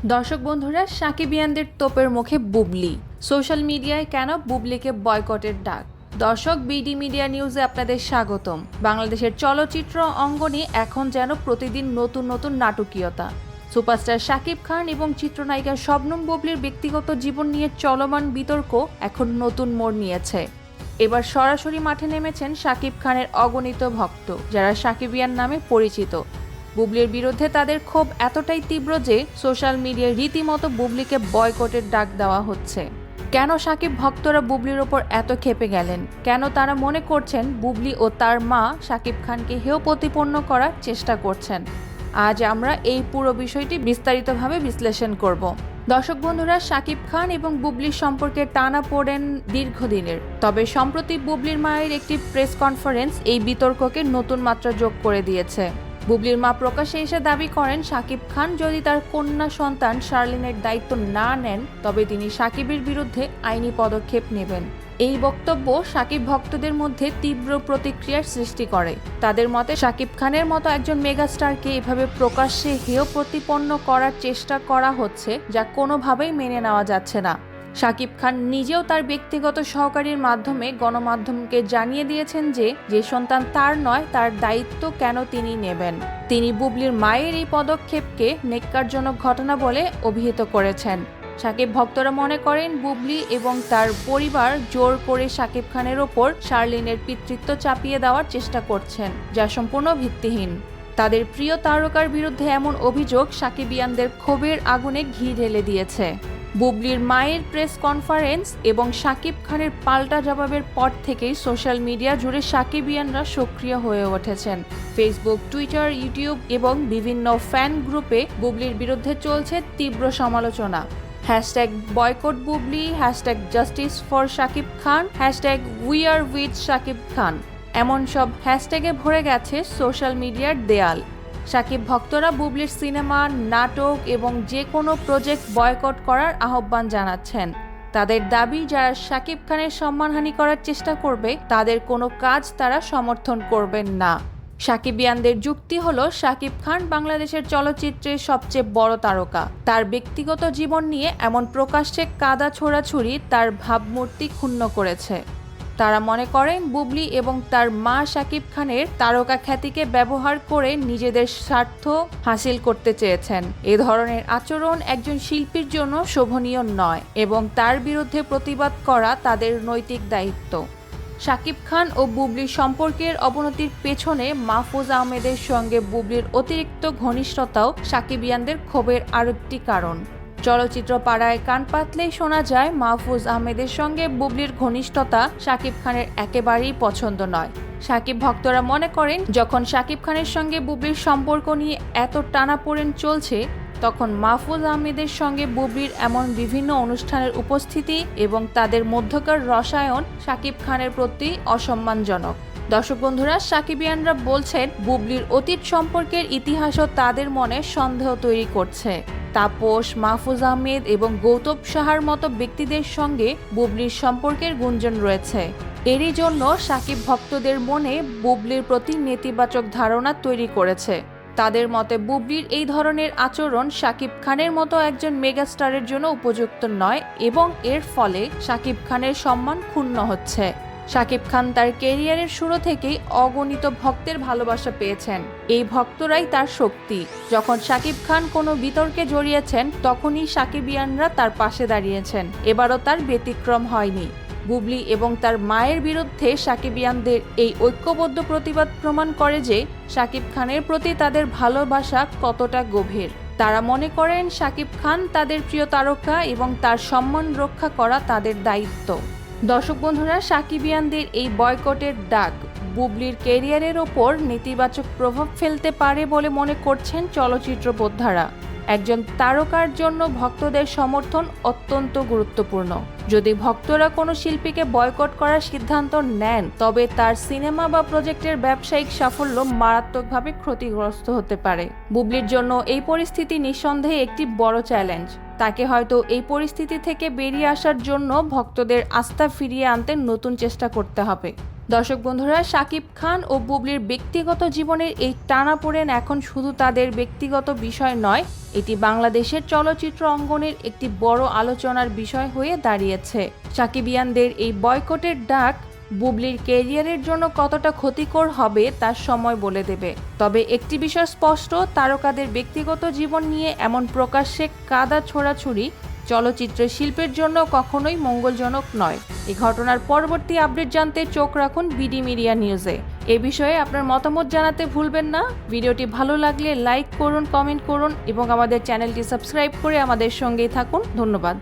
দর্শক বন্ধুরা, সাকিবিয়ানদের তোপের মুখে বুবলি। সোশ্যাল মিডিয়ায় কেন বুবলিকে বয়কটের ডাক? দর্শক, বিডি মিডিয়া নিউজে আপনাদের স্বাগতম। বাংলাদেশের চলচ্চিত্র অঙ্গনে এখন যেন প্রতিদিন নতুন নতুন নাটকীয়তা। সুপারস্টার শাকিব খান এবং চিত্রনায়িকা শবনম বুবলির ব্যক্তিগত জীবন নিয়ে চলমান বিতর্ক এখন নতুন মোড় নিয়েছে। এবার সরাসরি মাঠে নেমেছেন শাকিব খানের অগণিত ভক্ত, যারা সাকিবিয়ান নামে পরিচিত। বুবলির বিরুদ্ধে তাদের ক্ষোভ এতটাই তীব্র যে সোশ্যাল মিডিয়ায় রীতিমতো বুবলিকে বয়কটের ডাক দেওয়া হচ্ছে। কেন সাকিব ভক্তরা বুবলির ওপর এত ক্ষেপে গেলেন? কেন তারা মনে করছেন বুবলি ও তার মা সাকিব খানকে হেয় প্রতিপন্ন করার চেষ্টা করছেন? আজ আমরা এই পুরো বিষয়টি বিস্তারিতভাবে বিশ্লেষণ করব। দর্শক বন্ধুরা, সাকিব খান এবং বুবলির সম্পর্কে টানাপোড়েন দীর্ঘদিনের। তবে সম্প্রতি বুবলির মায়ের একটি প্রেস কনফারেন্স এই বিতর্ককে নতুন মাত্রা যোগ করে দিয়েছে। বুবলির মা প্রকাশ্যে এসে দাবি করেন, সাকিব খান যদি তার কন্যা সন্তান শার্লিনের দায়িত্ব না নেন তবে তিনি সাকিবের বিরুদ্ধে আইনি পদক্ষেপ নেবেন। এই বক্তব্য সাকিব ভক্তদের মধ্যে তীব্র প্রতিক্রিয়ার সৃষ্টি করে। তাদের মতে, সাকিব খানের মতো একজন মেগাস্টারকে এভাবে প্রকাশ্যে হেয় প্রতিপন্ন করার চেষ্টা করা হচ্ছে, যা কোনোভাবেই মেনে নেওয়া যাচ্ছে না। সাকিব খান নিজেও তার ব্যক্তিগত সহকারীর মাধ্যমে গণমাধ্যমকে জানিয়ে দিয়েছেন যে সন্তান তার নয়, তার দায়িত্ব কেন তিনি নেবেন। তিনি বুবলির মায়ের এই পদক্ষেপকে ন্যক্কারজনক ঘটনা বলে অভিহিত করেছেন। সাকিব ভক্তরা মনে করেন বুবলি এবং তার পরিবার জোর করে সাকিব খানের ওপর শার্লিনের পিতৃত্ব চাপিয়ে দেওয়ার চেষ্টা করছেন, যা সম্পূর্ণ ভিত্তিহীন। তাদের প্রিয় তারকার বিরুদ্ধে এমন অভিযোগ সাকিবিয়ানদের ক্ষোভের আগুনে ঘি ঢেলে দিয়েছে। বুবলির মায়ের প্রেস কনফারেন্স এবং সাকিব খানের পাল্টা জবাবের পর থেকেই সোশ্যাল মিডিয়া জুড়ে সাকিবিয়ানরা সক্রিয় হয়ে উঠেছেন। ফেসবুক, টুইটার, ইউটিউব এবং বিভিন্ন ফ্যান গ্রুপে বুবলির বিরুদ্ধে চলছে তীব্র সমালোচনা। Hashtag boycott Bubly, hashtag justice for Shakib Khan, hashtag we are with Shakib Khan, এমন সব হ্যাশট্যাগে ভরে গেছে সোশ্যাল মিডিয়ার দেয়াল। সাকিব ভক্তরা বুবলির সিনেমা, নাটক এবং যে কোনো প্রজেক্ট বয়কট করার আহ্বান জানাচ্ছেন। তাদের দাবি, যারা সাকিব খানের সম্মানহানি করার চেষ্টা করবে তাদের কোনো কাজ তারা সমর্থন করবেন না। সাকিবিয়ানদের যুক্তি হলো, সাকিব খান বাংলাদেশের চলচ্চিত্রের সবচেয়ে বড় তারকা। তার ব্যক্তিগত জীবন নিয়ে এমন প্রকাশ্যে কাদা ছোড়াছুড়ি তার ভাবমূর্তি ক্ষুণ্ণ করেছে। তারা মনে করেন বুবলি এবং তার মা সাকিব খানের তারকা খ্যাতিকে ব্যবহার করে নিজেদের স্বার্থ হাসিল করতে চেয়েছেন। এ ধরনের আচরণ একজন শিল্পীর জন্য শোভনীয় নয় এবং তার বিরুদ্ধে প্রতিবাদ করা তাদের নৈতিক দায়িত্ব। সাকিব খান ও বুবলির সম্পর্কের অবনতির পেছনে মাহফুজ আহমেদের সঙ্গে বুবলির অতিরিক্ত ঘনিষ্ঠতাও সাকিবিয়ানদের ক্ষোভের আরেকটি কারণ। চলচ্চিত্র পাড়ায় কান পাতলেই শোনা যায় মাহফুজ আহমেদের সঙ্গে বুবলির ঘনিষ্ঠতা সাকিব খানের একেবারেই পছন্দ নয়। সাকিব ভক্তরা মনে করেন, যখন সাকিব খানের সঙ্গে বুবলির সম্পর্ক নিয়ে এত টানাপোড়েন চলছে, তখন মাহফুজ আহমেদের সঙ্গে বুবলির এমন বিভিন্ন অনুষ্ঠানের উপস্থিতি এবং তাদের মধ্যকার রসায়ন সাকিব খানের প্রতি অসম্মানজনক। দর্শক বন্ধুরা, সাকিবিয়ানরা বলছেন বুবলির অতীত সম্পর্কের ইতিহাসও তাদের মনে সন্দেহ তৈরি করছে। তাপস, মাহফুজ আহমেদ এবং গৌতম সাহার মতো ব্যক্তিদের সঙ্গে বুবলির সম্পর্কের গুঞ্জন রয়েছে। এরই জন্য সাকিব ভক্তদের মনে বুবলির প্রতি নেতিবাচক ধারণা তৈরি করেছে। তাদের মতে বুবলির এই ধরনের আচরণ সাকিব খানের মতো একজন মেগাস্টারের জন্য উপযুক্ত নয় এবং এর ফলে সাকিব খানের সম্মান ক্ষুণ্ণ হচ্ছে। সাকিব খান তার ক্যারিয়ারের শুরু থেকেই অগণিত ভক্তের ভালোবাসা পেয়েছেন। এই ভক্তরাই তার শক্তি। যখন সাকিব খান কোনো বিতর্কে জড়িয়েছেন তখনই সাকিবিয়ানরা তার পাশে দাঁড়িয়েছেন। এবারও তার ব্যতিক্রম হয়নি। বুবলি এবং তার মায়ের বিরুদ্ধে সাকিবিয়ানদের এই ঐক্যবদ্ধ প্রতিবাদ প্রমাণ করে যে সাকিব খানের প্রতি তাদের ভালোবাসা কতটা গভীর। তারা মনে করেন সাকিব খান তাদের প্রিয় তারকা এবং তার সম্মান রক্ষা করা তাদের দায়িত্ব। দর্শক বন্ধুরা, সাকিবিয়ানদের এই বয়কটের ডাক বুবলির ক্যারিয়ারের ওপর নেতিবাচক প্রভাব ফেলতে পারে বলে মনে করছেন চলচ্চিত্র বোদ্ধারা। একজন তারকার জন্য ভক্তদের সমর্থন অত্যন্ত গুরুত্বপূর্ণ। যদি ভক্তরা কোনো শিল্পীকে বয়কট করার সিদ্ধান্ত নেন তবে তার সিনেমা বা প্রজেক্টের ব্যবসায়িক সাফল্য মারাত্মকভাবে ক্ষতিগ্রস্ত হতে পারে। বুবলির জন্য এই পরিস্থিতি নিঃসন্দেহে একটি বড় চ্যালেঞ্জ। তাকে হয়তো এই পরিস্থিতি থেকে বেরিয়ে আসার জন্য ভক্তদের আস্থা ফিরিয়ে আনতে নতুন চেষ্টা করতে হবে। দর্শক বন্ধুরা, শাকিব খান ও বুবলির ব্যক্তিগত জীবনের এই টানাপোড়েন এখন শুধু তাদের ব্যক্তিগত বিষয় নয়, এটি বাংলাদেশের চলচ্চিত্র অঙ্গনের একটি বড় আলোচনার বিষয় হয়ে দাঁড়িয়েছে। শাকিবিয়ানদের এই বয়কটের ডাক বুবলির ক্যারিয়ারের জন্য কতটা ক্ষতিকর হবে তার সময় বলে দেবে। তবে একটি বিষয় স্পষ্ট, তারকাদের ব্যক্তিগত জীবন নিয়ে এমন প্রকাশ্যে কাদা ছোড়াছুড়ি চলচ্চিত্র শিল্পের জন্য কখনোই মঙ্গলজনক নয়। এই ঘটনার পরবর্তী আপডেট জানতে চোখ রাখুন বিডি মিডিয়া নিউজে। এ বিষয়ে আপনার মতামত জানাতে ভুলবেন না। ভিডিওটি ভালো লাগলে লাইক করুন, কমেন্ট করুন এবং আমাদের চ্যানেলটি সাবস্ক্রাইব করে আমাদের সঙ্গেই থাকুন। ধন্যবাদ।